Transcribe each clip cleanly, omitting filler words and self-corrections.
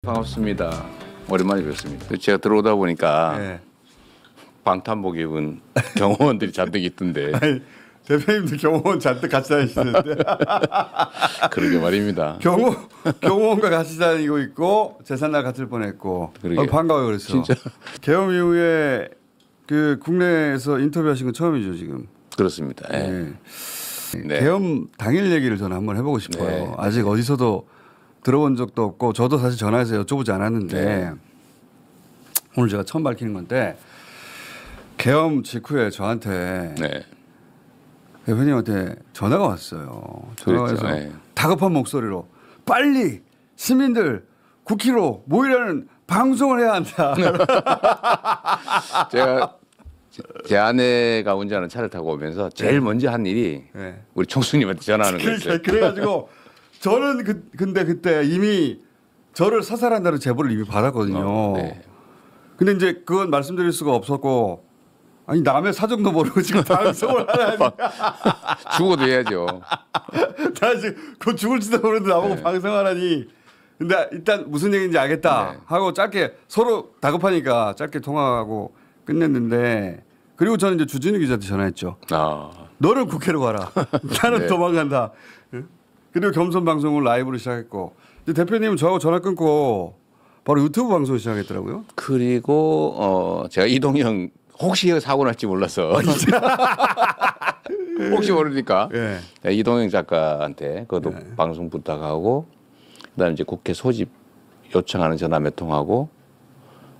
반갑습니다. 오랜만에 뵙습니다. 제가 들어오다 보니까 네. 방탄복 입은 경호원들이 잔뜩 있던데. 아니, 대표님도 경호원 잔뜩 같이 다니시는데. 그러게 말입니다. 경호원과 같이 다니고 있고 재산날 같을 뻔했고. 반가워요. 그래서 진짜. 계엄 이후에 그 국내에서 인터뷰하신 건 처음이죠 지금. 그렇습니다. 네. 네. 네. 계엄 당일 얘기를 저는 한번 해보고 싶어요. 네. 아직 어디서도 들어본 적도 없고 저도 사실 전화해서 여쭤보지 않았는데 네. 오늘 제가 처음 밝히는 건데 계엄 직후에 저한테 네. 대표님한테 전화가 왔어요. 전화가 그렇죠. 와서 네. 다급한 목소리로 빨리 시민들 9km 모이라는 방송을 해야 한다. 제가 제 아내가 운전하는 차를 타고 오면서 제일 먼저 한 일이 네. 우리 총수님한테 전화하는 거였어요. 그래가지고 저는 근데 그때 이미 저를 사살한다는 제보를 이미 받았거든요. 네. 근데 이제 그건 말씀드릴 수가 없었고 아니 남의 사정도 모르고 지금 방송을 하라니. 죽어도 해야죠. 나 지금 곧 죽을지도 모르는데 나보고 네. 방송하라니. 근데 일단 무슨 얘기인지 알겠다 네. 하고 짧게 서로 다급하니까 짧게 통화하고 끝냈는데 그리고 저는 이제 주진우 기자한테 전화했죠. 너는 국회로 가라. 나는 네. 도망간다. 그리고 겸손 방송을 라이브로 시작했고 근데 대표님은 저하고 전화 끊고 바로 유튜브 방송을 시작했더라고요. 그리고 제가 이동형 혹시 사고 날지 몰라서 혹시 모르니까 예. 이동형 작가한테 그것도 방송 부탁하고 그다음에 이제 국회 소집 요청하는 전화 몇 통하고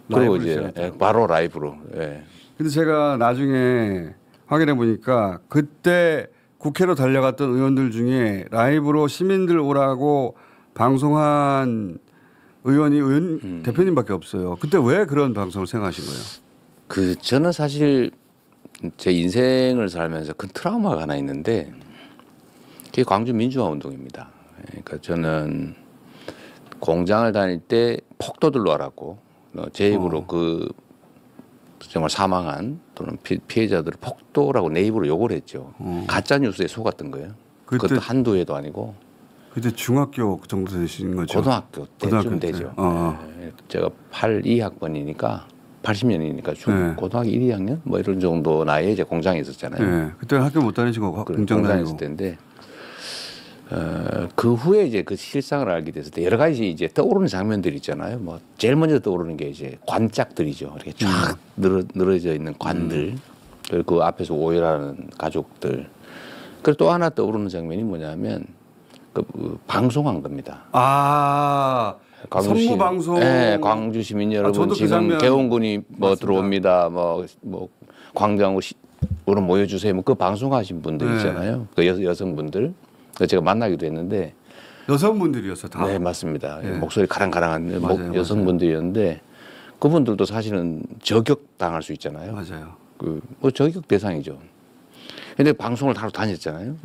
그리고 이제 시작했더라고요. 바로 라이브로. 예. 근데 제가 나중에 확인해 보니까 그때 국회로 달려갔던 의원들 중에 라이브로 시민들 오라고 방송한 의원이 대표님밖에 없어요. 그때 왜 그런 방송을 생각하신 거예요? 저는 사실 제 인생을 살면서 큰 트라우마가 하나 있는데 그게 광주 민주화 운동입니다. 그러니까 저는 공장을 다닐 때 폭도들로 알았고 제 입으로 그 정말 사망한 또는 피해자들을 폭도라고 내 입으로 욕을 했죠. 가짜 뉴스에 속았던 거예요. 그것도 한두 해도 아니고. 그때 중학교 그 정도 되신 거죠? 고등학교 때쯤 되죠. 네. 제가 82학번이니까 80년이니까 고등학교 1, 2학년 뭐 이런 정도 나이에 이제 공장에 있었잖아요. 네. 그때 학교 못 다니시고 공장 공장에 다니고. 있을 때인데 그 후에 이제 그 실상을 알게 됐을 때 여러 가지 이제 떠오르는 장면들이 있잖아요. 뭐 제일 먼저 떠오르는 게 이제 관짝들이죠. 이렇게 쫙 늘어져 있는 관들. 그리고 그 앞에서 오열하는 가족들. 그리고 또 하나 떠오르는 장면이 뭐냐면 그 방송한 겁니다. 선무 방송. 네, 광주 시민 여러분 지금 개헌군이 뭐 맞습니다. 들어옵니다. 뭐 광장으로 모여주세요. 뭐 그 방송하신 분들 있잖아요. 그 여성분들. 제가 만나기도 했는데 여성분들이었어요 다. 네 맞습니다. 목소리 가랑가랑한 맞아요, 여성분들이었는데 그분들도 사실은 저격 당할 수 있잖아요. 맞아요. 뭐 저격 대상이죠. 근데 방송을 하러 다녔잖아요.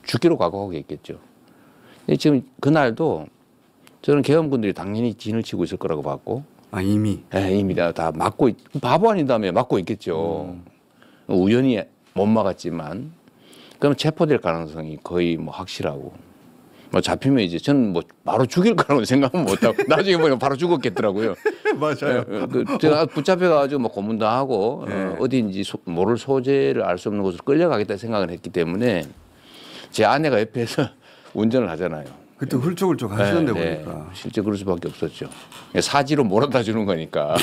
죽기로 각오하겠죠. 근데 지금 그날도 저는 계엄군들이 당연히 진을 치고 있을 거라고 봤고. 이미. 네, 이미 다 막고 바보 아닌다며 막고 있겠죠. 우연히 못 막았지만. 그러면 체포될 가능성이 거의 뭐 확실하고 뭐 잡히면 이제 저는 뭐 바로 죽일 거라고 생각은 못하고 나중에 보니까 바로 죽었겠더라고요. 맞아요. 제가 붙잡혀가지고 뭐 고문도 하고 어디인지 모를 소재를 알 수 없는 곳으로 끌려가겠다 생각을 했기 때문에 제 아내가 옆에서 운전을 하잖아요. 그때 훌쩍훌쩍 하시던데 보니까. 실제 그럴 수밖에 없었죠. 사지로 몰아다 주는 거니까.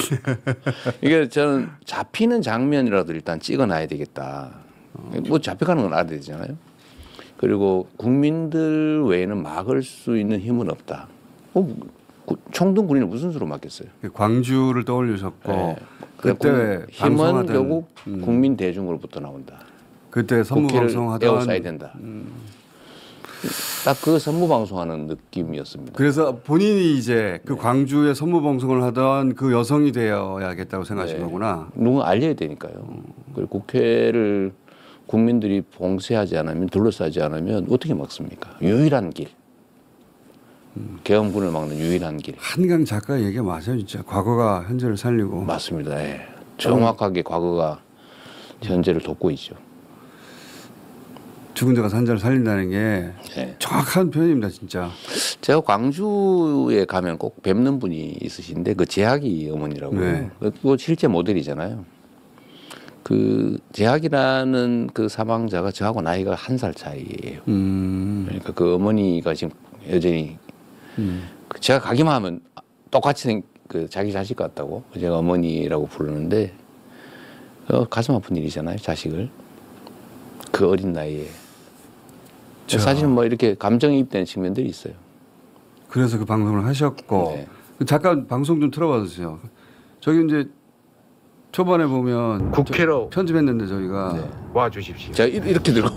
이게 저는 잡히는 장면이라도 일단 찍어놔야 되겠다. 뭐 잡혀가는 건 알아야 되잖아요. 그리고 국민들 외에는 막을 수 있는 힘은 없다. 총등 군인을 무슨 수로 막겠어요? 광주를 떠올리셨고 그때 힘은 결국 국민 대중으로부터 나온다. 그때 선무방송하던 에워싸야 된다. 딱 그 선무방송하는 느낌이었습니다. 그래서 본인이 이제 그 광주에 선무방송을 하던 그 여성이 되어야겠다고 생각하신 거구나. 누군가 알려야 되니까요. 그리고 국회를 국민들이 봉쇄하지 않으면 둘러싸지 않으면 어떻게 막습니까? 유일한 길. 계엄군을 막는 유일한 길. 한강 작가 얘기가 맞아요. 진짜 과거가 현재를 살리고. 맞습니다. 정확하게 과거가 현재를 돕고 있죠. 죽은 자가 산 자를 살린다는 게 네. 정확한 표현입니다, 진짜. 제가 광주에 가면 꼭 뵙는 분이 있으신데 그 재학이 어머니라고. 네. 그거 실제 모델이잖아요. 그 재학이라는 그 사망자가 저하고 나이가 1살 차이예요. 그러니까 그 어머니가 지금 여전히 그 제가 가기만 하면 똑같이 그 자기 자식 같다고 제가 어머니라고 부르는데 가슴 아픈 일이잖아요, 자식을 그 어린 나이에. 사실은 뭐 이렇게 감정이입되는 측면들이 있어요. 그래서 그 방송을 하셨고 네. 잠깐 방송 좀 틀어봐 주세요. 저기 이제 초반에 보면 국회로 편집했는데 저희가 네. 와 주십시오. 제가 이렇게 들고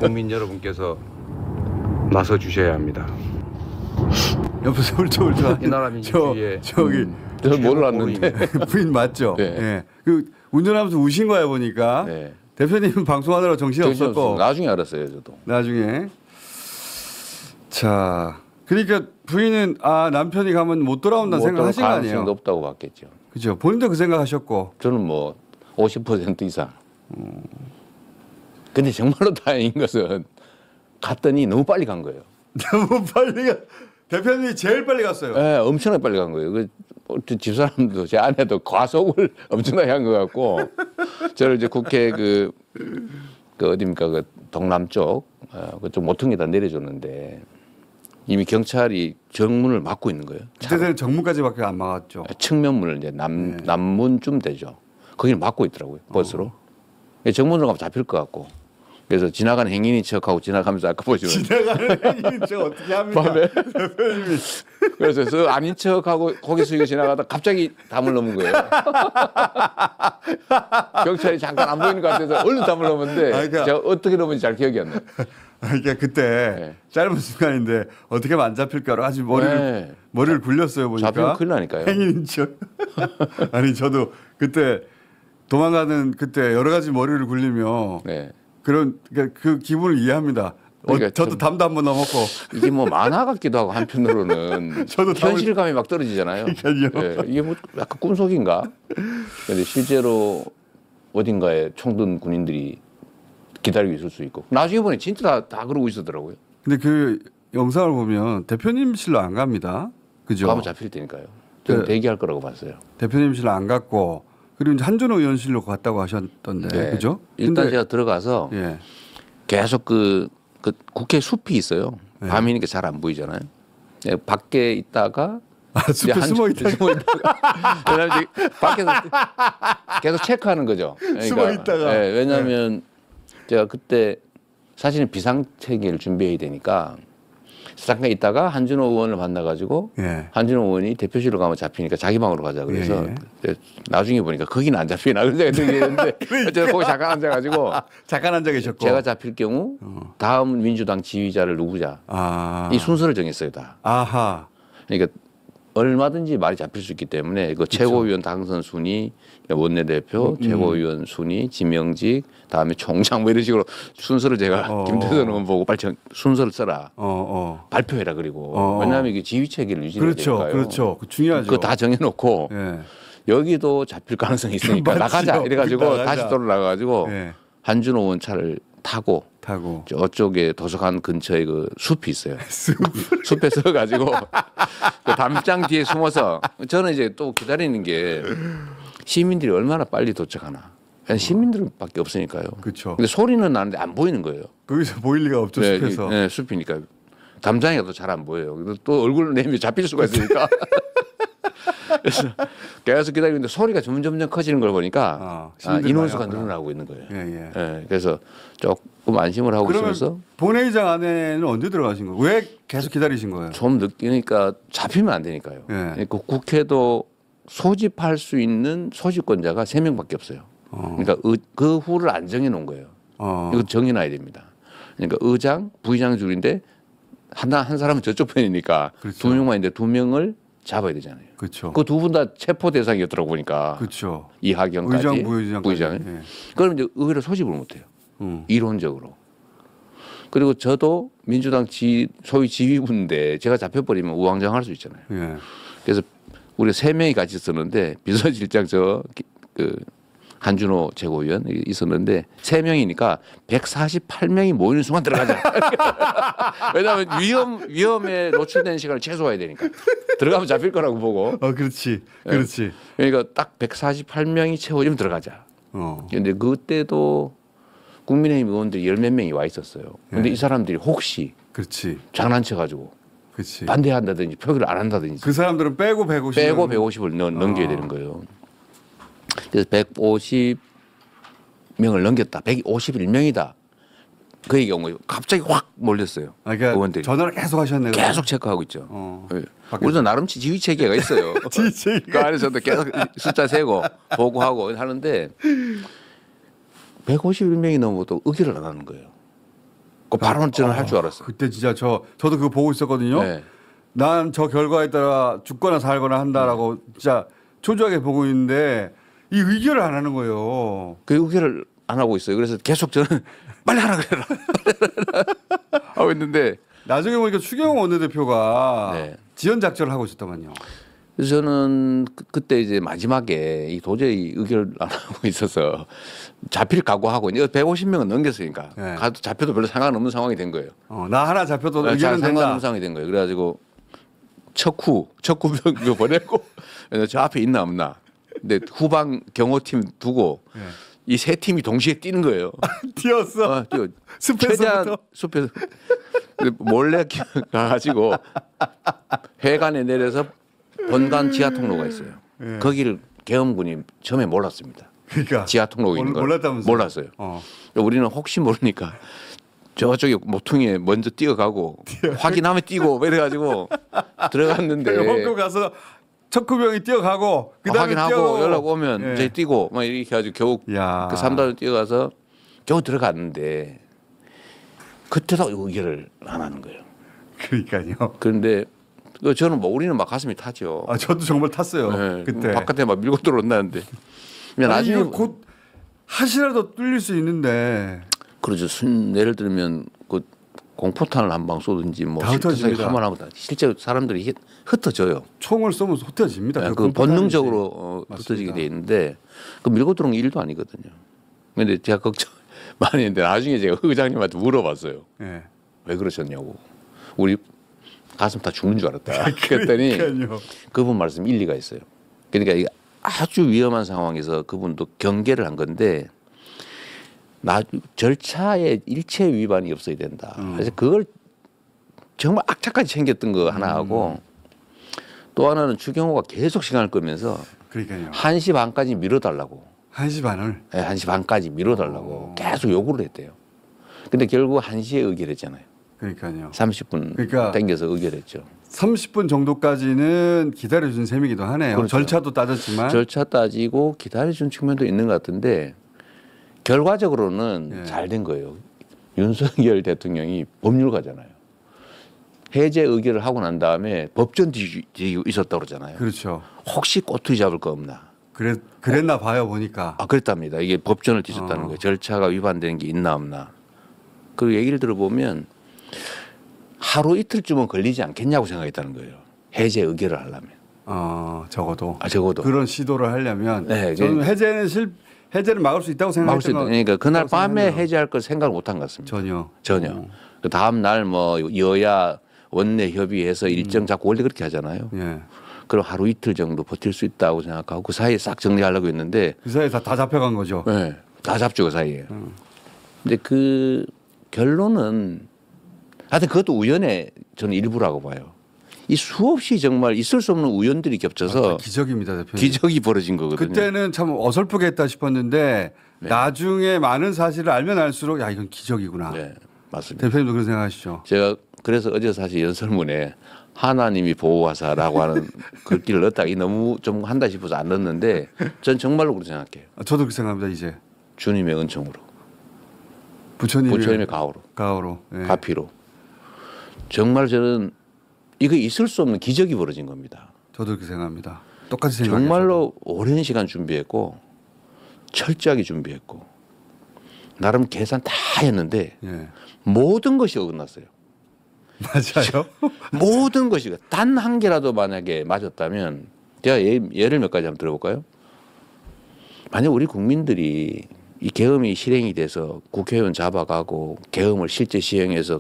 국민 여러분께서 나서 주셔야 합니다. 옆에서 훌쩍훌쩍 이 나라 민주주의의 저기 저는 몰랐는데 부인 맞죠? 네. 예. 그 운전하면서 우신 거야 보니까 네. 대표님은 방송하느라 정신이 없었고 나중에 알았어요, 저도. 나중에 자 그러니까 부인은 아 남편이 가면 못 돌아온다는 생각하신 거 가능성이 아니에요? 높다고 봤겠죠. 그죠? 본인도 그 생각하셨고 저는 뭐 50% 이상. 근데 정말로 다행인 것은 갔더니 너무 빨리 간 거예요. 너무 빨리 가 대표님이 제일 빨리 갔어요. 네, 엄청나게 빨리 간 거예요. 그 집사람도 제 아내도 과속을 엄청나게 한 것 같고 저를 이제 국회 그 어디입니까 그 동남쪽 그쪽 모퉁이다 내려줬는데 이미 경찰이 정문을 막고 있는 거예요. 그때는 정문까지밖에 안 막았죠. 측면문을 이제 남문쯤 되죠. 거기를 막고 있더라고요. 버스로. 정문으로 가면 잡힐 것 같고. 그래서 지나가는 행인인 척하고 지나가면서 아까 보시면 지나가는 행인 저 어떻게 합니까? 대표님이 그래서 그 아닌 척하고 고개 숙이고 지나가다 갑자기 담을 넘은 거예요. 경찰이 잠깐 안 보이는 것 같아서 얼른 담을 넘었는데 그러니까, 제가 어떻게 넘은지 잘 기억이 안 나요. 그러니까 그때 네. 짧은 순간인데 어떻게 하면 안 잡힐까로 아주 네. 머리를 굴렸어요 보니까. 잡히면 큰일 나니까요. 행인인 척. 아니 저도 그때 도망가는 그때 여러 가지 머리를 굴리며 네. 그런 그 기분을 이해합니다. 그러니까 저도 담도 한번 넘었고. 이게 뭐 만화 같기도 하고 한편으로는 저도 현실감이 막 떨어지잖아요. 그러니까요. 이게 뭐 약간 꿈속인가? 근데 실제로 어딘가에 총든 군인들이 기다리고 있을 수 있고 나중에 보니 진짜 다 그러고 있었더라고요. 근데 그 영상을 보면 대표님실로 안 갑니다. 그죠? 가면 잡힐 테니까요. 저는 그- 대기할 거라고 봤어요. 대표님실로 안 갔고 그리고 이제 한준호 의원실로 갔다고 하셨던데 네. 그죠? 일단 근데- 제가 들어가서 예. 계속 그 국회 숲이 있어요. 네. 밤이니까 잘 안 보이잖아요. 네, 밖에 있다가 숲에 이제 숨어 있다가 숨어 있다가 왜냐면 이제 밖에서 계속 체크하는 거죠. 그러니까, 숨어 있다가. 네, 왜냐하면 제가 그때 사실은 비상체계를 준비해야 되니까 잠깐 있다가 한준호 의원을 만나가지고 예. 한준호 의원이 대표실로 가면 잡히니까 자기 방으로 가자 그래서 나중에 보니까 거기는 안 잡히나 그런 생각이 들겠는데 제가 거기 잠깐 앉아가지고 잠깐 앉아 계셨고. 제가 잡힐 경우 다음 민주당 지휘자를 누구자 이 순서를 정했어요 다. 아하. 그러니까 얼마든지 말이 잡힐 수 있기 때문에 그 최고위원 당선 순위, 원내대표, 최고위원 순위, 지명직, 다음에 총장 뭐 이런 식으로 순서를 제가 김태선 의원 보고 빨리 순서를 써라. 발표해라 그리고 왜냐하면 이게 지휘 체계를 유지해야 그렇죠, 되니까요. 그렇죠. 그 중요하죠. 그거 다 정해놓고 예. 여기도 잡힐 가능성이 있으니까 맞죠. 나가자 이래가지고 나가자. 다시 돌아가가지고 예. 한준호 의원 차를 타고 저쪽에 도서관 근처에 그 숲이 있어요. 숲에 서가지고 그 담장 뒤에 숨어서 저는 이제 또 기다리는 게 시민들이 얼마나 빨리 도착하나. 시민들밖에 없으니까요. 그렇죠. 근데 소리는 나는데 안 보이는 거예요. 거기서 보일 리가 없죠 숲에서. 네, 숲이니까 담장이 또 잘 안 보여요. 그래서 또 얼굴을 내밀면 잡힐 수가 있으니까. 그래서 계속 기다리는데 소리가 점점 커지는 걸 보니까 인원수가 늘어나고 있는 거예요. 예. 네, 그래서 조금 안심을 하고 있으면서 그러면 본회의장 안에는 언제 들어가신 거예요? 왜 계속 기다리신 거예요? 좀 느끼니까 잡히면 안 되니까요. 예. 그 국회도 소집할 수 있는 소집권자가 3명밖에 없어요. 그러니까 그 후를 안 정해 놓은 거예요. 이거 정해놔야 됩니다. 그러니까 의장, 부의장 줄인데 한 사람은 저쪽 편이니까 그렇죠. 2명만 있는데 2명을 잡아야 되잖아요. 그렇죠. 그 두 분 다 체포 대상이었더라고 보니까. 그렇죠. 이하경까지. 의장, 부의장까지. 부의장을. 예. 그럼 이제 의회를 소집을 못해요. 이론적으로. 그리고 저도 민주당 소위 지휘부인데 제가 잡혀버리면 우왕좌왕할 수 있잖아요. 예. 그래서 우리 3명이 같이 썼는데 비서실장 한준호 최고위원 있었는데 3명이니까 148명이 모이는 순간 들어가자. 왜냐하면 위험에 노출된 시간을 최소화해야 되니까 들어가면 잡힐 거라고 보고. 그렇지, 그렇지. 그러니까 딱 148명이 채워지면 들어가자. 그런데 그때도 국민의힘 의원들이 10몇 명이 와 있었어요. 근데 이 사람들이 혹시 그렇지. 장난쳐가지고 그렇지. 반대한다든지 표기를 안 한다든지 그 사람들은 빼고 150을 넘겨야 되는 거예요. 그래서 150명을 넘겼다. 151명이다. 그 얘기가 온 거예요. 갑자기 확 몰렸어요. 그러니까 의원들이. 전화를 계속 하셨네요. 계속 체크하고 있죠. 네. 우리도 나름 지휘 체계가 있어요. 그 안에서도 계속 숫자 세고 보고하고 하는데 151명이 넘어도 의결을 안 하는 거예요. 그 발언 저는 할 줄 알았어요. 그때 진짜 저도 그거 보고 있었거든요. 네. 난 저 결과에 따라 죽거나 살거나 한다라고 진짜 초조하게 보고 있는데 이 의결을 안 하는 거예요. 그 의결을 안 하고 있어요. 그래서 계속 저는 빨리 하라 그래라 하고 있는데 나중에 보니까 추경호 원내대표가 네. 지연 작전을 하고 있었더만요. 그래서 저는 그때 이제 마지막에 이 도저히 의결 안 하고 있어서 잡힐 각오하고 이제 150명은 넘겼으니까 네. 가도 잡혀도 별로 상관없는 상황이 된 거예요. 나 하나 잡혀도 의결은 된다. 상관없는 상황이 된 거예요. 그래가지고 척후병 보내고 저 앞에 있나 없나. 근데 후방 경호팀 두고 이 세 팀이 동시에 뛰는 거예요. 뛰었어. 뛰어. 숲에서부터? 최대한 숲에서 몰래 가가지고 회관에 내려서 본관 지하 통로가 있어요. 거기를 계엄군이 처음에 몰랐습니다. 그러니까 지하 통로가 있는 걸 몰랐다면서요? 몰랐어요. 우리는 혹시 모르니까 저쪽에 모퉁이에 먼저 뛰어가고 확인하면 뛰고 이래가지고 들어갔는데 헛고 가서 척후병이 뛰어가고 그다음에 확인하고 연락 오면 예. 저희 뛰고 막 이렇게 해가지고 겨우 야. 그 3단을 뛰어가서 겨우 들어갔는데 그때도 의결을 안 하는 거예요. 그러니까요. 그런데 저는 뭐 우리는 막 가슴이 타죠. 저도 정말 탔어요. 네, 그때. 바깥에 막 밀고 들어온다는데. 나중에 이거 곧 하시라도 뚫릴 수 있는데. 그러죠. 예를 들면 그 공포탄을 한 방 쏘든지 뭐 다 흩어집니다. 한번 하면 실제 사람들이 흩어져요. 총을 쏘면 흩어집니다. 그 본능적으로 흩어지게 돼 있는데 그 밀고 들어온 게 일도 아니거든요. 그런데 제가 걱정 많이 했는데 나중에 제가 의장님한테 물어봤어요. 네. 왜 그러셨냐고. 우리 가슴 다 죽는 줄 알았다. 그랬더니 그분 말씀 일리가 있어요. 그러니까 이게 아주 위험한 상황에서 그분도 경계를 한 건데 절차에 일체 위반이 없어야 된다. 그래서 그걸 정말 악착같이 챙겼던 거 하나 하고 또 하나는 추경호가 계속 시간을 끌면서 그러니까요. 1시 반까지 미뤄달라고. 1시 반을? 네, 1시 반까지 미뤄달라고 계속 요구를 했대요. 근데 결국 1시에 의결했잖아요. 그러니까요. 30분 그러니까 땡겨서 의결했죠. 30분 정도까지는 기다려준 셈이기도 하네요. 그렇죠. 절차도 따졌지만. 절차 따지고 기다려준 측면도 있는 것 같은데 결과적으로는 잘 된 거예요. 윤석열 대통령이 법률가잖아요. 해제 의결을 하고 난 다음에 법전 뒤지고 있었다고 그러잖아요. 그렇죠. 혹시 꼬투리 잡을 거 없나. 그랬나 봐요 보니까. 그랬답니다. 이게 법전을 뒤졌다는 거예요. 절차가 위반되는 게 있나 없나. 그 얘기를 들어보면 하루 이틀쯤은 걸리지 않겠냐고 생각했다는 거예요. 해제 의결을 하려면. 적어도. 적어도. 그런 시도를 하려면. 네, 저는 해제를 막을 수 있다고 생각했던 거. 그러니까 그날 밤에 해제할 걸 생각을 못한 것 같습니다. 전혀. 그 다음 날 뭐 여야 원내 협의해서 일정 잡고 원래 그렇게 하잖아요. 예. 그럼 하루 이틀 정도 버틸 수 있다고 생각하고 그 사이에 싹 정리하려고 했는데 그 사이에 다 잡혀간 거죠. 네, 다 잡죠 그 사이에. 근데 그 결론은 하여튼 그것도 우연의 저는 일부라고 봐요. 이 수없이 정말 있을 수 없는 우연들이 겹쳐서 기적입니다, 대표님. 기적이 벌어진 거거든요. 그때는 참 어설프게 했다 싶었는데 나중에 많은 사실을 알면 알수록 야 이건 기적이구나. 네, 맞습니다. 대표님도 그런 생각하시죠? 제가 그래서 어제 사실 연설문에 하나님이 보호하사라고 하는 글귀를 넣었다. 이 너무 좀 한다 싶어서 안 넣었는데 전 정말로 그렇게 생각해요. 저도 그렇게 생각합니다. 이제 주님의 은총으로, 부처님의 가호로, 예. 가피로. 정말 저는 이거 있을 수 없는 기적이 벌어진 겁니다. 저도 그렇게 생각합니다. 똑같이 생각해요. 정말로 오랜 시간 준비했고 철저하게 준비했고 나름 계산 다 했는데 모든 것이 어긋났어요. 맞아요. 모든 것이 단 한 개라도 만약에 맞았다면 제가 예를 몇 가지 한번 들어볼까요? 만약 우리 국민들이 이 계엄이 실행이 돼서 국회의원 잡아가고 계엄을 실제 시행해서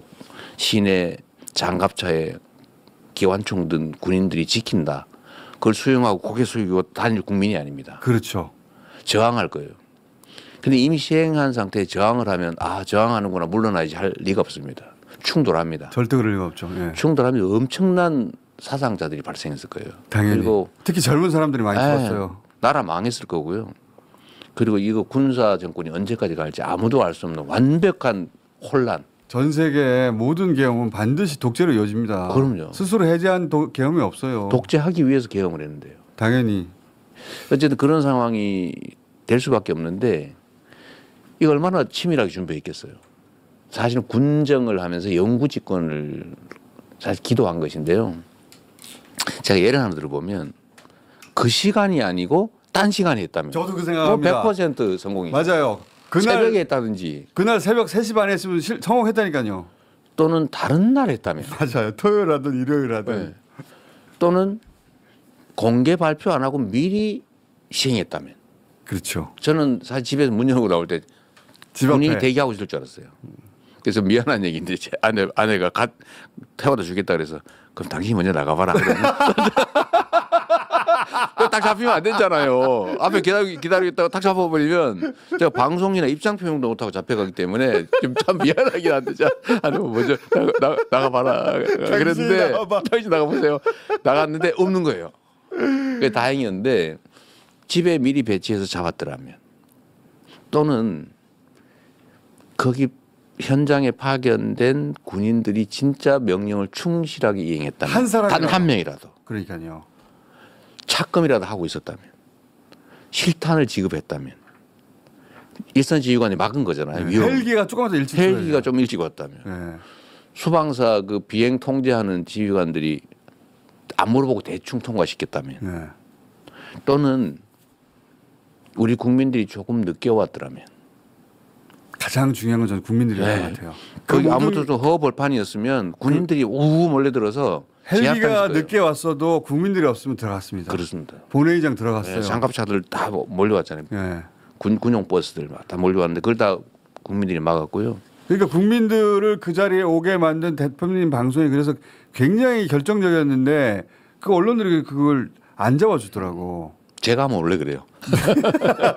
시내 장갑차에 기관총 든 군인들이 지킨다. 그걸 수용하고 고개 숙이고 다닐 국민이 아닙니다. 그렇죠. 저항할 거예요. 근데 이미 시행한 상태에 저항을 하면 저항하는구나 물러나야지 할 리가 없습니다. 충돌합니다. 절대 그럴 리가 없죠. 예. 충돌하면 엄청난 사상자들이 발생했을 거예요. 당연히. 그리고 특히 젊은 사람들이 많이 죽었어요. 나라 망했을 거고요. 그리고 이거 군사 정권이 언제까지 갈지 아무도 알 수 없는 완벽한 혼란. 전 세계 모든 계엄은 반드시 독재로 이어집니다. 그럼요. 스스로 해제한 계엄이 없어요. 독재하기 위해서 계엄을 했는데요. 당연히. 어쨌든 그런 상황이 될 수밖에 없는데 이거 얼마나 치밀하게 준비했겠어요. 사실은 군정을 하면서 영구 집권을 사실 기도한 것인데요. 제가 예를 하나 들어보면 그 시간이 아니고 딴 시간에 했다면 저도 그 생각합니다. 100% 성공이죠. 맞아요. 새벽에 했다든지 그날 새벽 3시 반에 했으면 성공했다니까요. 또는 다른 날 했다면 맞아요. 토요일 하든 일요일 하든. 네. 또는 공개 발표 안 하고 미리 시행했다면 그렇죠. 저는 사실 집에서 문 열고 나올 때 집 군인이 앞에. 대기하고 있을 줄 알았어요. 그래서 미안한 얘기인데 제 아내가 태워다 주겠다 그래서 그럼 당신이 먼저 나가봐라. 딱 잡히면 안 되잖아요. 앞에 기다리겠다고 딱 잡아버리면 제가 방송이나 입장 표명도 못하고 잡혀가기 때문에 좀 참 미안하긴 한데 아니면 먼저 나가봐라. 그랬는데 당신 나가보세요. 나갔는데 없는 거예요. 그게 다행이었는데 집에 미리 배치해서 잡았더라면 또는 거기 현장에 파견된 군인들이 진짜 명령을 충실하게 이행했다면 한 사람이라도. 단 한 명이라도 그러니까요. 착금이라도 하고 있었다면 실탄을 지급했다면 일선지휘관이 막은 거잖아요. 위험. 헬기가 조금 더 일찍 헬기가 좀 일찍 왔다면 네. 수방사 그 비행 통제하는 지휘관들이 안 물어보고 대충 통과시켰다면 네. 또는 우리 국민들이 조금 늦게 왔더라면 가장 중요한 건 저는 국민들이라는 것 같아요. 거기 그 아무도 좀 허벌판이었으면 군인들이 우우 몰려들어서 헬기가 제압했을 거예요. 늦게 왔어도 국민들이 없으면 들어갔습니다. 그렇습니다. 본회의장 들어갔어요. 네, 장갑차들 다 몰려왔잖아요. 네. 군용 버스들 다 몰려왔는데 그걸 다 국민들이 막았고요. 그러니까 국민들을 그 자리에 오게 만든 대표님 방송이 그래서 굉장히 결정적이었는데 그 언론들이 그걸 안 잡아주더라고. 제가 하면 원래 그래요.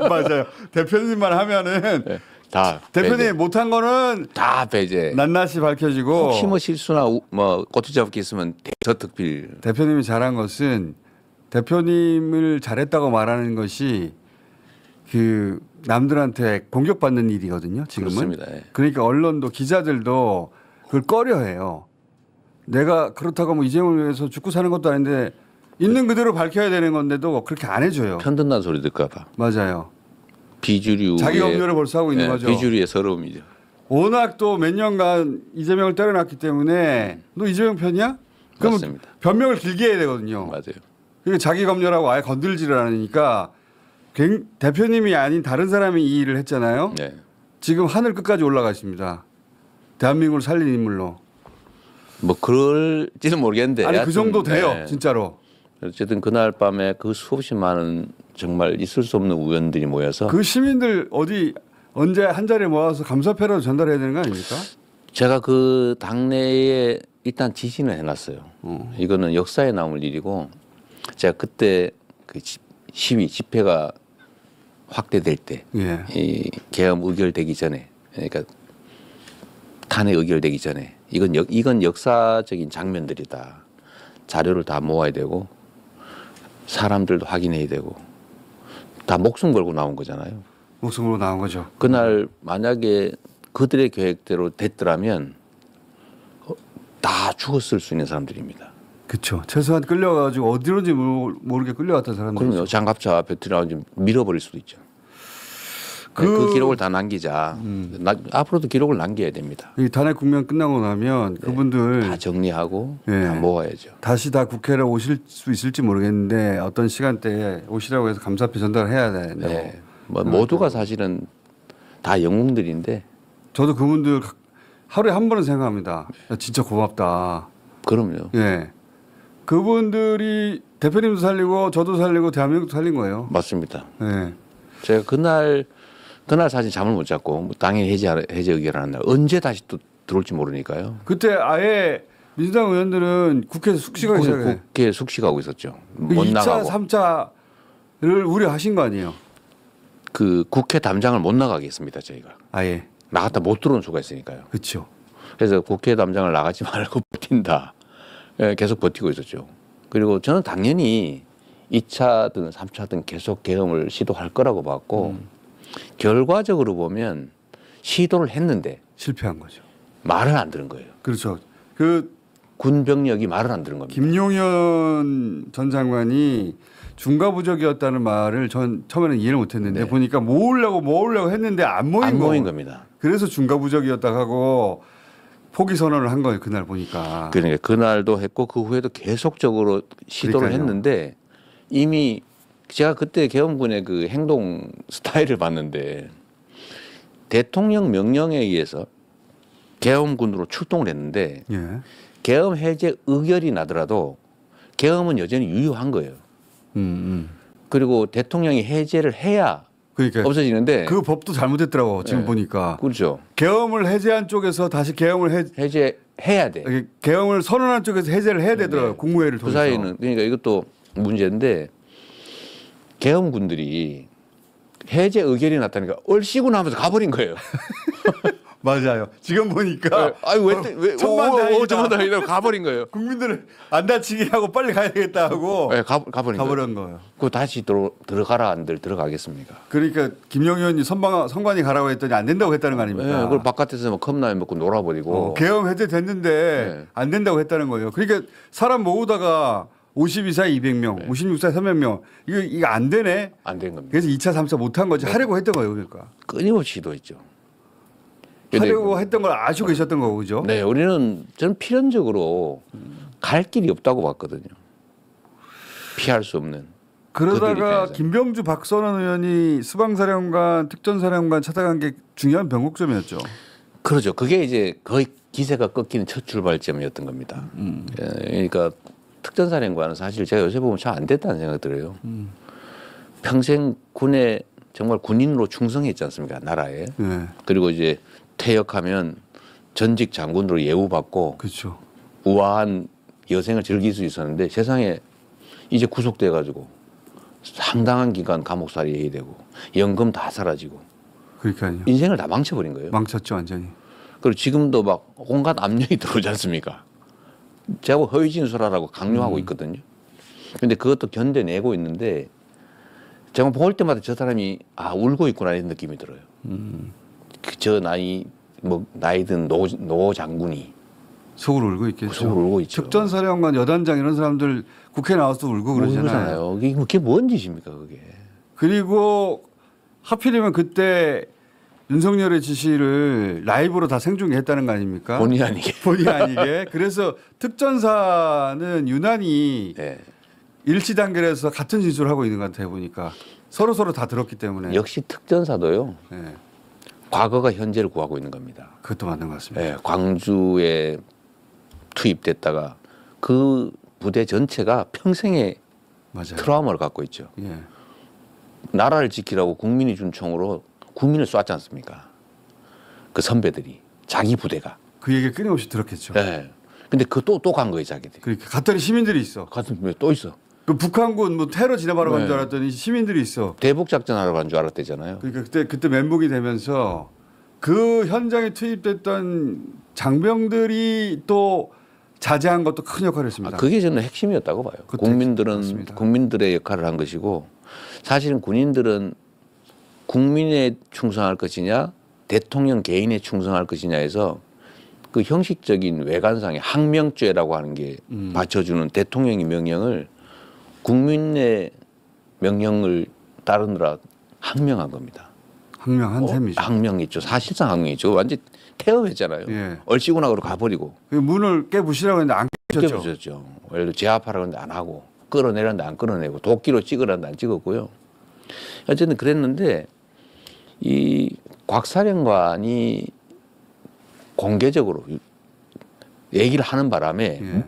맞아요. 대표님만 하면은 네, 다 대표님 배제. 못한 거는 다 배제. 낱낱이 밝혀지고 혹시 뭐 실수나 뭐 꼬투리 잡기 있으면 저특필. 대표님이 잘한 것은 대표님을 잘했다고 말하는 것이 그 남들한테 공격받는 일이거든요. 지금은. 그렇습니다. 예. 그러니까 언론도 기자들도 그걸 꺼려해요. 내가 그렇다고 뭐 이재명을 위해서 죽고 사는 것도 아닌데 있는 그대로 밝혀야 되는 건데도 그렇게 안 해줘요. 편듣는 소리 들까봐. 맞아요. 비주류. 자기가 음료를 벌써 하고 있는 거죠. 비주류의 서러움이죠. 워낙 또 몇 년간 이재명을 때려놨기 때문에 너 이재명 편이야? 그러면 맞습니다. 변명을 길게 해야 되거든요. 맞아요. 그러니까 자기 검열하고 아예 건들지를 않으니까 대표님이 아닌 다른 사람이 이 일을 했잖아요. 네. 지금 하늘 끝까지 올라가 있습니다. 대한민국을 살린 인물로. 뭐 그럴지는 모르겠는데. 아니 그 하여튼, 정도 돼요. 네. 진짜로. 어쨌든 그날 밤에 그 수없이 많은 정말 있을 수 없는 우연들이 모여서 그 시민들 어디 언제 한 자리에 모아서 감사패라도 전달해야 되는 거 아닙니까? 제가 그 당내에 일단 지시는 해놨어요. 이거는 역사에 남을 일이고 제가 그때 그 시위 집회가 확대될 때 예. 이 계엄 의결되기 전에 그러니까 탄핵 의결되기 전에 이건 역사적인 장면들이다. 자료를 다 모아야 되고 사람들도 확인해야 되고 다 목숨 걸고 나온 거잖아요. 목숨으로 나온 거죠. 그날 만약에 그들의 계획대로 됐더라면 다 죽었을 수 있는 사람들입니다. 그렇죠. 최소한 끌려가지고 어디론지 모르게 끌려갔던 사람들. 그럼요. 장갑차 배터리 나오지 밀어버릴 수도 있죠. 그 기록을 다 남기자. 앞으로도 기록을 남겨야 됩니다. 이 탄핵 국면 끝나고 나면 그분들 다 정리하고 네. 다 모아야죠. 다시 다 국회로 오실 수 있을지 모르겠는데 어떤 시간대에 오시라고 해서 감사패 전달해야 된다고. 네. 뭐 모두가 사실은 다 영웅들인데 저도 그분들 하루에 한 번은 생각합니다. 야, 진짜 고맙다. 그럼요. 예. 그분들이 대표님도 살리고 저도 살리고 대한민국도 살린 거예요. 맞습니다. 예. 제가 그날 사실 잠을 못 잤고 뭐 당연히 해제 의결하는 날 언제 다시 또 들어올지 모르니까요. 그때 아예 민주당 의원들은 국회에서 숙식하기 시작해. 국회 숙식하고 있었죠. 못 2차, 나가고. 3차를 우려하신 거 아니에요? 그 국회 담장을 못 나가게 했습니다. 저희가. 아예. 나갔다 못 들어온 수가 있으니까요. 그렇죠. 그래서 국회 담장을 나가지 말고 버틴다. 예, 계속 버티고 있었죠. 그리고 저는 당연히 2차든 3차든 계속 계엄을 시도할 거라고 봤고 결과적으로 보면 시도를 했는데 실패한 거죠. 말을 안 들은 거예요. 그렇죠. 그 군 병력이 말을 안 들은 겁니다. 김용현 전 장관이 중과부적이었다는 말을 전 처음에는 이해를 못했는데 네. 보니까 모으려고 했는데 안 모인 겁니다. 그래서 중과부적이었다 하고 포기 선언을 한 거예요. 그날 보니까. 그러니까 그날도 했고 그 후에도 계속적으로 시도를 그러니까요. 했는데 이미 제가 그때 계엄군의 그 행동 스타일을 봤는데 대통령 명령에 의해서 계엄군으로 출동을 했는데 예. 계엄 해제 의결이 나더라도 계엄은 여전히 유효한 거예요. 그리고 대통령이 해제를 해야 그러니까 없어지는데 그 법도 잘못했더라고 지금 네. 보니까. 그렇죠. 계엄을 해제한 쪽에서 다시 계엄을 해제해야 돼. 계엄을 선언한 쪽에서 해제를 해야 되더라고요. 네. 국무회의를 그 통해서. 사이는 그러니까 이것도 문제인데 계엄군들이 해제 의결이 났다니까 얼씨구나 하면서 가버린 거예요. 맞아요. 지금 보니까 아니 왜 천만다행이다. 천만다행이다 가버린 거예요. 국민들을 안 다치게 하고 빨리 가야 되겠다 하고 네, 가버린 거예요. 가버린 거예요. 그 다시 들어가라 안들 들어가겠습니까? 그러니까 김용현이 선관위 가라고 했더니 안 된다고 했다는 거 아닙니까? 네, 그걸 바깥에서 뭐 컵라면 먹고 놀아버리고. 계엄 해제됐는데 네. 안 된다고 했다는 거예요. 그러니까 사람 모으다가 52사 200명, 56사 300명 이거 안 되네. 안 된 겁니다. 그래서 2차, 3차 못 한 거지. 하려고 했던 거예요. 그러니까. 끊임없이 시도했죠. 근데 하려고 했던 걸 아시고 계셨던 거고 그죠? 네, 저는 필연적으로 갈 길이 없다고 봤거든요. 피할 수 없는. 그들 그러다가 입장에서. 김병주 박선원 의원이 수방사령관, 특전사령관 찾아간 게 중요한 변곡점이었죠. 그렇죠. 그게 이제 거의 기세가 꺾이는 첫 출발점이었던 겁니다. 예, 그러니까 특전사령관은 사실 제가 요새 보면 잘 안 됐다는 생각이 들어요. 평생 군에 정말 군인으로 충성했지 않습니까? 나라에. 네. 그리고 이제 퇴역하면 전직 장군으로 예우받고 그렇죠. 우아한 여생을 즐길 수 있었는데 세상에 이제 구속돼 가지고 상당한 기간 감옥살이 해야 되고 연금 다 사라지고 그러니까요. 인생을 다 망쳐버린 거예요. 망쳤죠 완전히. 그리고 지금도 막 온갖 압력이 들어오지 않습니까? 제가 허위 진술하라고 강요하고 있거든요. 근데 그것도 견뎌내고 있는데 제가 볼 때마다 저 사람이 울고 있구나 이런 느낌이 들어요. 저 나이든 노 장군이 속으로 울고 있겠죠. 속으로 울고 있죠. 특전사령관 여단장 이런 사람들 국회 나와서 울고 그러잖아요. 그게 뭔 짓입니까 그게? 그리고 하필이면 그때 윤석열의 지시를 라이브로 다 생중계했다는 거 아닙니까? 본의 아니게. 본의 아니게. 그래서 특전사는 유난히 네. 일치 단결해서 같은 진술을 하고 있는 것 같아요 보니까 서로 다 들었기 때문에. 역시 특전사도요. 네. 과거가 현재를 구하고 있는 겁니다. 그것도 맞는 것 같습니다. 네, 광주에 투입됐다가 그 부대 전체가 평생의 맞아요. 트라우마를 갖고 있죠. 예. 나라를 지키라고 국민이 준 총으로 국민을 쐈지 않습니까? 그 선배들이 자기 부대가. 그 얘기를 끊임없이 들었겠죠. 네. 근데 또 간 거예요 자기들이. 그러니까 갔더니 시민들이 있어. 같은 분에 또 있어. 그 북한군 뭐 테러 진압하러 간 네. 줄 알았더니 시민들이 있어. 대북 작전하러 간 줄 알았대잖아요. 그러니까 그때 멘붕이 되면서 그 현장에 투입됐던 장병들이 또 자제한 것도 큰 역할을 했습니다. 그게 저는 핵심이었다고 봐요. 그것도 맞습니다. 국민들의 역할을 한 것이고 사실은 군인들은 국민에 충성할 것이냐 대통령 개인에 충성할 것이냐에서 그 형식적인 외관상의 항명죄라고 하는 게 받쳐주는 대통령의 명령을 국민의 명령을 따르느라 항명한 겁니다. 항명한 셈이죠. 항명했죠. 사실상 항명했죠. 완전 태업했잖아요. 예. 얼씨구나그로 가버리고. 그 문을 깨부시라고 했는데 안 깨부셨죠. 깨부셨죠. 예를 들어 제압하라고 했는데 안 하고 끌어내렸는데 안 끌어내고 도끼로 찍으라는데 안 찍었고요. 어쨌든 그랬는데 이 곽 사령관이 공개적으로 얘기를 하는 바람에 예.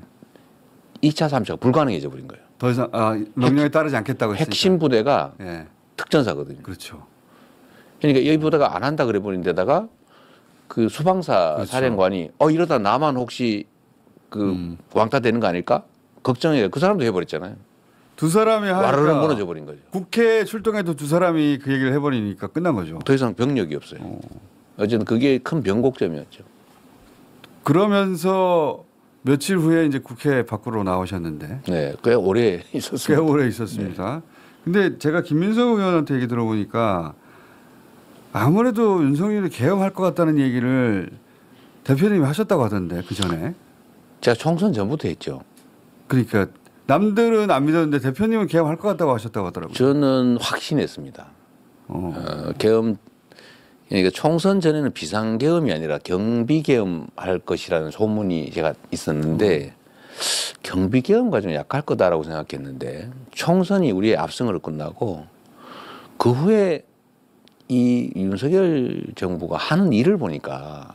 2차, 3차가 불가능해져 버린 거예요. 더 이상 명령에 따르지 않겠다고 했으니까. 핵심 부대가 예. 특전사거든요. 그렇죠. 그러니까 여기보다가 안 한다 그래 버린 데다가 그 수방사 그렇죠. 사령관이 이러다 나만 혹시 그 왕따 되는 거 아닐까? 걱정해. 그 사람도 해버렸잖아요. 두 사람이 와르르 하니까 무너져 버린 거죠. 국회 출동해도 두 사람이 그 얘기를 해버리니까 끝난 거죠. 더 이상 병력이 없어요. 어쨌든 그게 큰 변곡점이었죠. 그러면서 며칠 후에 이제 국회 밖으로 나오셨는데 네, 꽤 오래 꽤 있었습니다. 오래 있었습니다. 근데 제가 김민석 의원한테 얘기 들어보니까 아무래도 윤석열이 개혁할 것 같다는 얘기를 대표님이 하셨다고 하던데 그 전에. 제가 총선 전부터 했죠. 그러니까 남들은 안 믿었는데 대표님은 개혁할 것 같다고 하셨다고 하더라고요. 저는 확신했습니다. 계엄 그러니까 총선 전에는 비상계엄이 아니라 경비계엄할 것이라는 소문이 제가 있었는데 경비계엄과 좀 약할 거다라고 생각했는데 총선이 우리의 압승으로 끝나고 그 후에 이 윤석열 정부가 하는 일을 보니까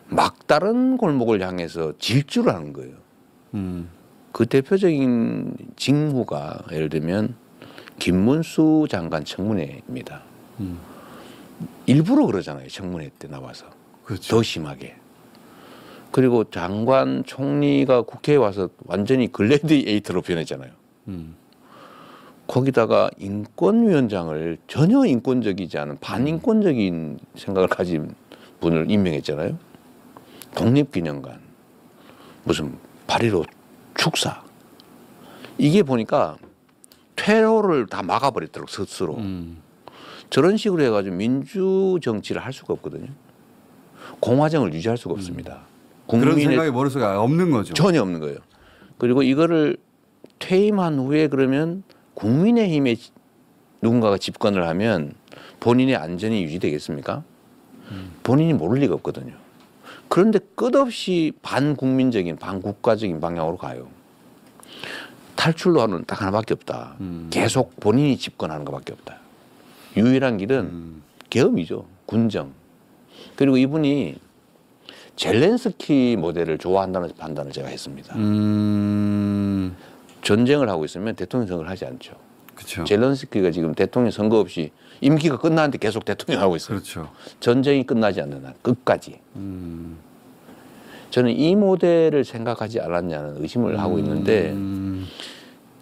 막다른 골목을 향해서 질주를 하는 거예요. 그 대표적인 징후가 예를 들면 김문수 장관 청문회입니다. 일부러 그러잖아요. 청문회 때 나와서. 그렇죠. 더 심하게. 그리고 장관 총리가 국회에 와서 완전히 글래디에이터로 변했잖아요. 거기다가 인권위원장을 전혀 인권적이지 않은 반인권적인 생각을 가진 분을 임명했잖아요. 독립기념관, 무슨 8.15 축사. 이게 보니까 테러를 다 막아버렸더라고 스스로. 저런 식으로 해가지고 민주 정치를 할 수가 없거든요. 공화정을 유지할 수가 없습니다. 그런 생각이 머릿속에 없는 거죠. 전혀 없는 거예요. 그리고 이거를 퇴임한 후에 그러면 국민의힘에 누군가가 집권을 하면 본인의 안전이 유지되겠습니까? 본인이 모를 리가 없거든요. 그런데 끝없이 반국민적인 반국가적인 방향으로 가요. 탈출로는 딱 하나밖에 없다. 계속 본인이 집권하는 것밖에 없다. 유일한 길은 계엄이죠. 군정. 그리고 이분이 젤렌스키 모델을 좋아한다는 판단을 제가 했습니다. 전쟁을 하고 있으면 대통령 선거를 하지 않죠. 그렇죠. 젤렌스키가 지금 대통령 선거 없이 임기가 끝나는데 계속 대통령 하고 있어요. 그렇죠. 전쟁이 끝나지 않는 한 끝까지. 저는 이 모델을 생각하지 않았냐는 의심을 하고 있는데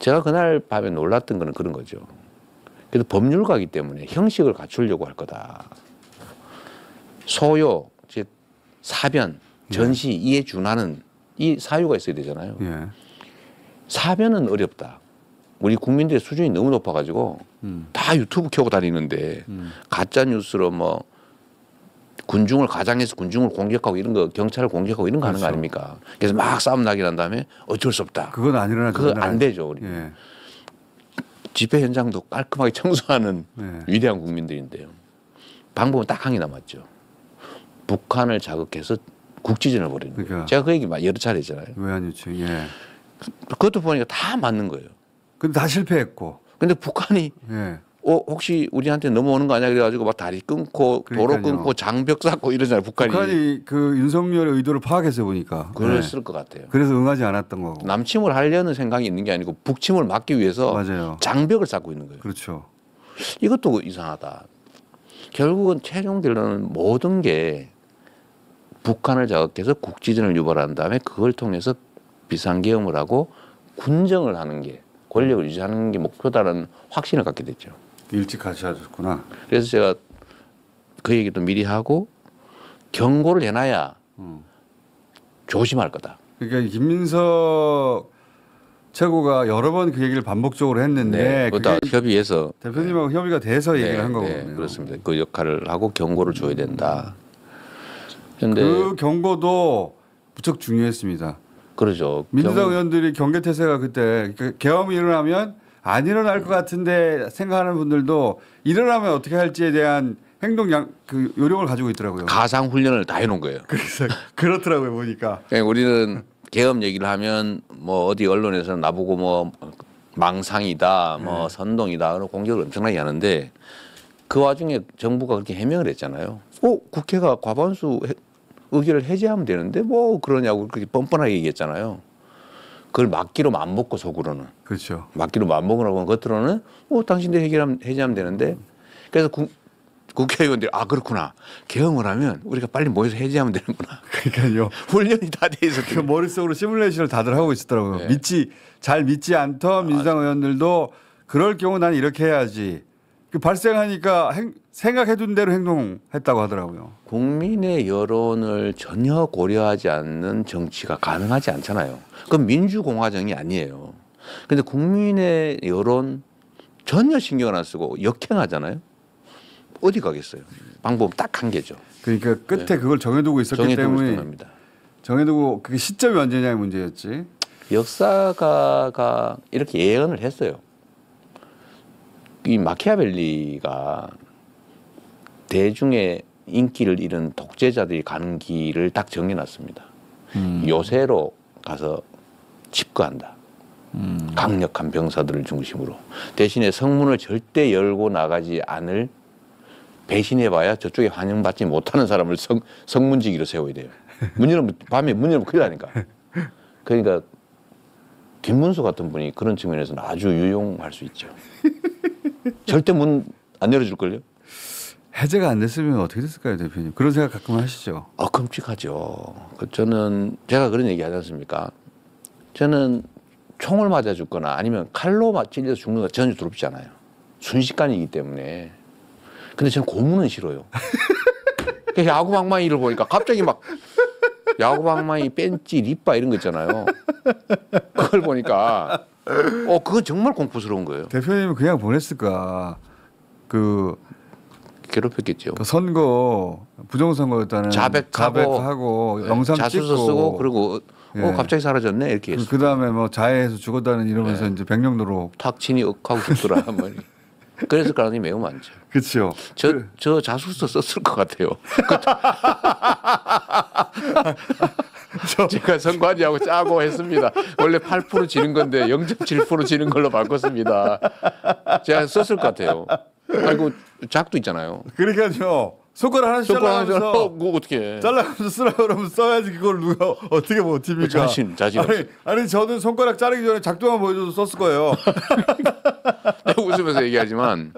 제가 그날 밤에 놀랐던 거는 그런 거죠. 그래도 법률가이기 때문에 형식을 갖추려고 할 거다. 소요, 즉 사변, 전시, 이에 준하는 이 사유가 있어야 되잖아요. 예. 사변은 어렵다. 우리 국민들의 수준이 너무 높아가지고 다 유튜브 켜고 다니는데 가짜 뉴스로 뭐 군중을 가장해서 군중을 공격하고 이런 거 경찰을 공격하고 이런 거 하는 거 아닙니까? 그래서 막 싸움 나게 난 다음에 어쩔 수 없다. 그건 안 일어나죠. 그거 안 되죠. 우리. 예. 집회 현장도 깔끔하게 청소하는 네. 위대한 국민들인데요. 방법은 딱 한 개 남았죠. 북한을 자극해서 국지전을 벌이는 거예요. 그러니까. 제가 그 얘기 여러 차례 했잖아요. 외환 유치. 예. 그것도 보니까 다 맞는 거예요. 근데 다 실패했고. 근데 북한이 예. 혹시 우리한테 넘어오는 거 아니야 그래가지고 막 다리 끊고 도로 그러니까요. 끊고 장벽 쌓고 이러잖아요. 북한이 그 윤석열의 의도를 파악해서 보니까. 그랬을 예. 것 같아요. 그래서 응하지 않았던 거고. 남침을 하려는 생각이 있는 게 아니고 북침을 막기 위해서 맞아요. 장벽을 쌓고 있는 거예요. 그렇죠. 이것도 이상하다. 결국은 최종적으로는 모든 게 북한을 자극해서 국지전을 유발한 다음에 그걸 통해서 비상계엄을 하고 군정을 하는 게 권력을 유지하는 게 목표다라는 확신을 갖게 됐죠. 일찍 같이 하셨구나. 그래서 제가 그 얘기도 미리 하고 경고를 해놔야 조심할 거다. 그러니까 김민석 최고가 여러 번 그 얘기를 반복적으로 했는데 그것도 그게 협의해서 대표님하고 협의가 돼서 얘기를 한 거거든요. 네, 그렇습니다. 그 역할을 하고 경고를 줘야 된다. 그런데 그 경고도 무척 중요했습니다. 그러죠. 민주당 의원들이 경계태세가 그때 계엄이 일어나면 안 일어날 것 같은데 생각하는 분들도 일어나면 어떻게 할지에 대한 행동 그 요령을 가지고 있더라고요. 가상 훈련을 다 해놓은 거예요. 그래서 그렇더라고요 보니까. 우리는 계엄 얘기를 하면 뭐 어디 언론에서 나보고 뭐 망상이다, 뭐 선동이다, 그런 공격을 엄청나게 하는데 그 와중에 정부가 그렇게 해명을 했잖아요. 국회가 과반수 의결을 해제하면 되는데 뭐 그러냐고 그렇게 뻔뻔하게 얘기했잖아요. 그걸 막기로 맘먹고 속으로는 그렇죠. 막기로 맘먹으라고 겉으로는 당신들 해제하면 되는데 그래서 국회의원들이 그렇구나 개헌을 하면 우리가 빨리 모여서 해제하면 되는구나. 그러니까요. 훈련이 다 돼 있었. 그 머릿속으로 시뮬레이션을 다들 하고 있었더라고요. 네. 잘 믿지 않던 민주당 의원들도 그럴 경우 난 이렇게 해야지. 그 발생하니까 생각해둔 대로 행동했다고 하더라고요. 국민의 여론을 전혀 고려하지 않는 정치가 가능하지 않잖아요. 그건 민주공화정이 아니에요. 근데 국민의 여론 전혀 신경을 안 쓰고 역행하잖아요. 어디 가겠어요. 방법은 딱 한 개죠. 그러니까 끝에 그걸 정해두고 있었기 때문에 겁니다. 정해두고 그 시점이 언제냐의 문제였지. 역사가가 이렇게 예언을 했어요. 이 마키아벨리가 대중의 인기를 잃은 독재자들이 가는 길을 딱 정해놨습니다. 요새로 가서 집거한다. 강력한 병사들을 중심으로. 대신에 성문을 절대 열고 나가지 않을 배신해봐야 저쪽에 환영받지 못하는 사람을 성문지기로 세워야 돼요. 밤에 문 열면 큰일 나니까. 그러니까 김문수 같은 분이 그런 측면에서는 아주 유용할 수 있죠. 절대 문 안 열어줄걸요? 해제가 안 됐으면 어떻게 됐을까요, 대표님? 그런 생각 가끔 하시죠? 끔찍하죠. 저는 제가 그런 얘기 하지 않습니까? 저는 총을 맞아 죽거나 아니면 칼로 찔려서 죽는 거 전혀 두렵지 않아요. 순식간이기 때문에. 근데 저는 고문은 싫어요. 야구방망이를 보니까 갑자기 막 야구방망이 뺀찌 리빠 이런 거 있잖아요. 그걸 보니까 그건 정말 공포스러운 거예요. 대표님은 그냥 보냈을까? 괴롭혔겠죠. 그 선거 부정선거였다는 자백하고 영상 자수서 찍고 쓰고 그리고 예. 갑자기 사라졌네 이렇게 했어. 그다음에 뭐 자해해서 죽었다는 이러면서 이제 백령도로 탁 친이 억하고 죽더라. 그래서 가능성이 매우 많죠. 그렇죠. 저 자수서 썼을 것 같아요. 제가 선관위하고 짜고 했습니다. 원래 8% 지는 건데 0.7% 지는 걸로 바꿨습니다. 제가 썼을 것 같아요. 아이고 작도 있잖아요. 그러니까요. 손가락 하나씩 잘라가면서 그거 어떻게 해. 잘라가면서 쓰라고 그러면 써야지 그걸 누가 어떻게 버팁니까? 자신 아니 저는 손가락 자르기 전에 작동만 보여줘도 썼을 거예요. 웃으면서 얘기하지만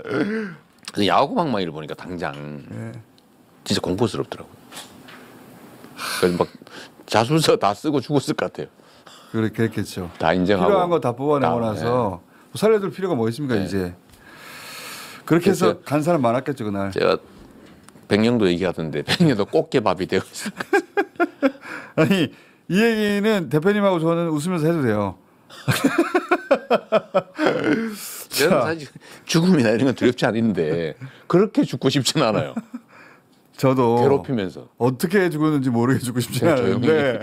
야구방망이를 보니까 당장 진짜 공포스럽더라고요. 그래서 막 자술서 다 쓰고 죽었을 것 같아요. 그랬겠죠. 다 인정하고 필요한 거 다 뽑아내고 나서 살려둘 필요가 뭐 있습니까 이제. 그렇게 해서 간 사람 많았겠죠 그날. 제가 백령도 얘기하던데 백령도 꽃게밥이 되어 있어요. 아니 이 얘기는 대표님하고 저는 웃으면서 해도 돼요. 저는 사실 죽음이나 이런 건 두렵지 않은데 그렇게 죽고 싶지는 않아요. 저도 괴롭히면서 어떻게 죽었는지 모르게 죽고 싶지 않은데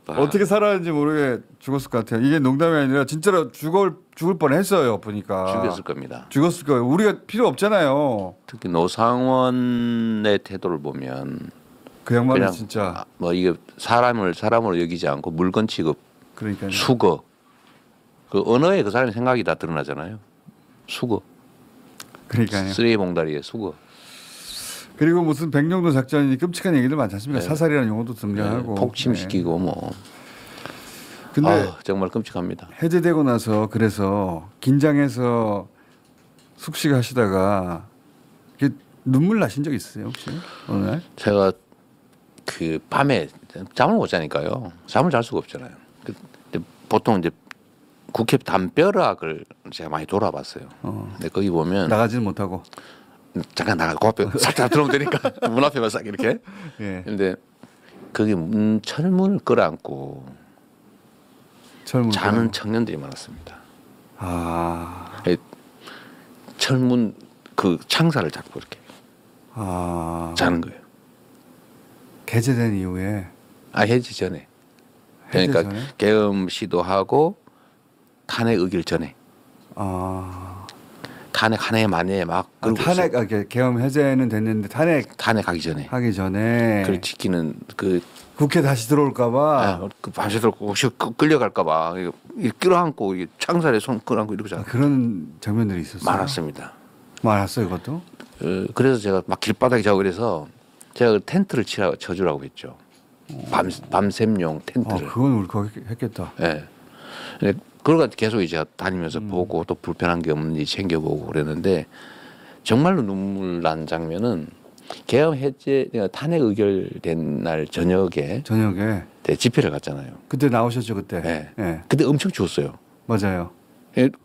어떻게 살았는지 모르게 죽었을 것 같아요. 이게 농담이 아니라 진짜로 죽을 뻔했어요. 보니까 죽였을 겁니다. 죽었을 거예요. 우리가 필요 없잖아요. 특히 노상원의 태도를 보면 그 양반은 그냥 진짜 이게 사람으로 여기지 않고 물건 취급, 그러니까요. 수거. 그 언어에 그 사람의 생각이 다 드러나잖아요. 수거. 그러니까요. 쓰레기 봉다리에 수거. 그리고 무슨 백령도 작전이 끔찍한 얘기들 많지 않습니까? 네. 사살이라는 용어도 등장하고 폭침시키고 뭐. 근데 정말 끔찍합니다. 해제되고 나서 그래서 긴장해서 숙식하시다가 눈물 나신 적 있으세요 혹시 어느 날? 제가 그 밤에 잠을 못 자니까요. 잠을 잘 수가 없잖아요. 근데 보통 이제 국회 담벼락을 제가 많이 돌아봤어요. 근데 거기 보면 나가지는 못하고 잠깐 나가고 앞에 살짝 들어오면 되니까 문 앞에만 싹 이렇게. 예. 근데 거기 철문을 끌어안고 자는 청년들이 많았습니다. 철문 그 창살을 잡고 이렇게 자는 거예요. 개제된 이후에 해지 전에. 그러니까 전에? 계엄 시도하고 탄핵 의결 전에. 탄핵 한 해 만에 막 탄핵 계엄 해제는 됐는데 탄핵하기 전에 하기 전에 그걸 지키는 그 국회 다시 들어올까봐 그 밤새도록 혹시 끌려갈까봐 끌어안고 창살에 손 끌어안고 이러고 자. 그런 장면들이 있었어요. 많았습니다. 많았어요, 그것도. 그래서 제가 막 길바닥에 자고 그래서 제가 텐트를 쳐주라고 했죠. 밤샘용 텐트를. 그건 울컥했겠다. 예. 네. 그걸 계속 이제 다니면서 보고 또 불편한 게 없는지 챙겨보고 그랬는데 정말로 눈물 난 장면은 계엄 해제 탄핵 의결된 날 저녁에 집회를 갔잖아요. 그때 나오셨죠 그때. 네. 예. 그때 엄청 추웠어요. 맞아요.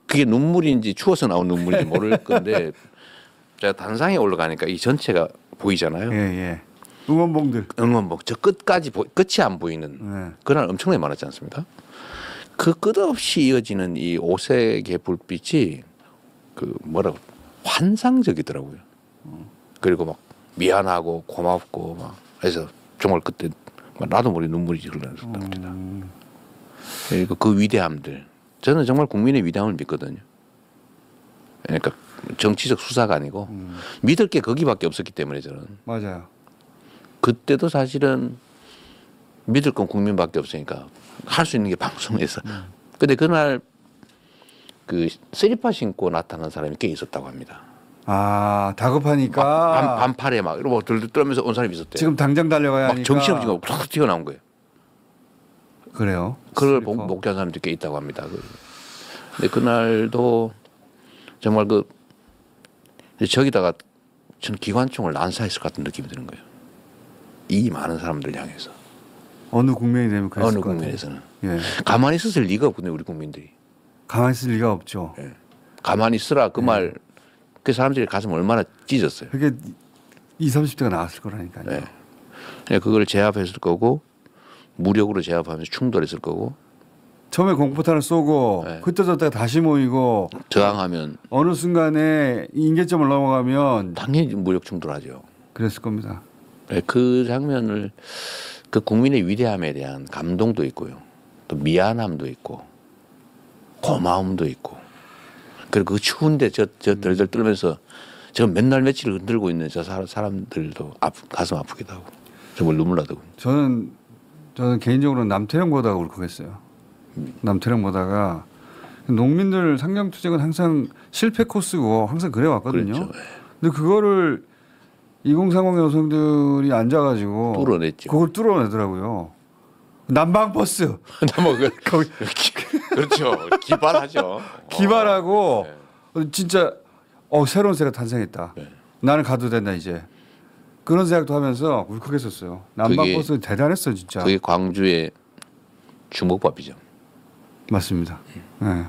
그게 눈물인지 추워서 나온 눈물인지 모를 건데 제가 단상에 올라가니까 이 전체가 보이잖아요. 예. 응원봉들. 응원봉 저 끝까지 끝이 안 보이는 그날 엄청나게 많았지 않습니까? 그 끝없이 이어지는 이 오색의 불빛이 그 뭐라고 환상적이더라고요. 그리고 막 미안하고 고맙고 막 해서 정말 그때 나도 모르게 눈물이 흘러났었답니다. 그리고 그 위대함들 저는 정말 국민의 위대함을 믿거든요. 그러니까 정치적 수사가 아니고 믿을 게 거기밖에 없었기 때문에 저는 맞아요. 그때도 사실은 믿을 건 국민밖에 없으니까 할 수 있는 게 방송에서. 근데 그날 그 슬리퍼 신고 나타난 사람이 꽤 있었다고 합니다. 아 다급하니까 반팔에 막 이러고 들들 떨면서 온 사람이 있었대요. 지금 당장 달려가야 하니까 정신없이 툭 튀어나온 거예요. 그래요. 그걸 목격한 사람들이 꽤 있다고 합니다. 근데 그날도 정말 저기다가 저는 기관총을 난사했을 것 같은 느낌이 드는 거예요. 이 많은 사람들 향해서. 어느 국민이 되면 그랬을 어느 것 같아요. 국민에서는. 예. 가만히 있을 리가 없거든요. 우리 국민들이. 가만히 있을 리가 없죠. 예. 가만히 있으라 그 말 그 사람들이 가슴 얼마나 찢었어요. 그게 20, 30대가 나왔을 거라니까요. 네. 네, 그걸 제압했을 거고 무력으로 제압하면서 충돌했을 거고 처음에 공포탄을 쏘고 네. 그때 저때 다시 모이고 저항하면 어느 순간에 임계점을 넘어가면 당연히 무력 충돌하죠. 그랬을 겁니다. 네, 그 장면을 그 국민의 위대함에 대한 감동도 있고요. 또 미안함도 있고 고마움도 있고 그리고 그 추운데 저 덜덜 떨면서 저 맨날 며칠 흔들고 있는 저 사람들도 가슴 아프기도 하고 정말 눈물 나더군요. 저는 개인적으로 남태령 보다가 울컥했어요. 남태령 보다가 농민들 상경투쟁은 항상 실패 코스고 항상 그래 왔거든요. 그렇죠. 근데 그거를 2030 여성들이 앉아가지고 뚫어냈죠. 그걸 뚫어내더라고요. 난방버스 거기 그렇죠. 기발하죠. 기발하고 진짜 새로운 새가 탄생했다. 네. 나는 가도 된다 이제. 그런 생각도 하면서 울컥했었어요. 난방버스 대단했어요 진짜. 그게 광주의 주먹밥이죠. 맞습니다. 네.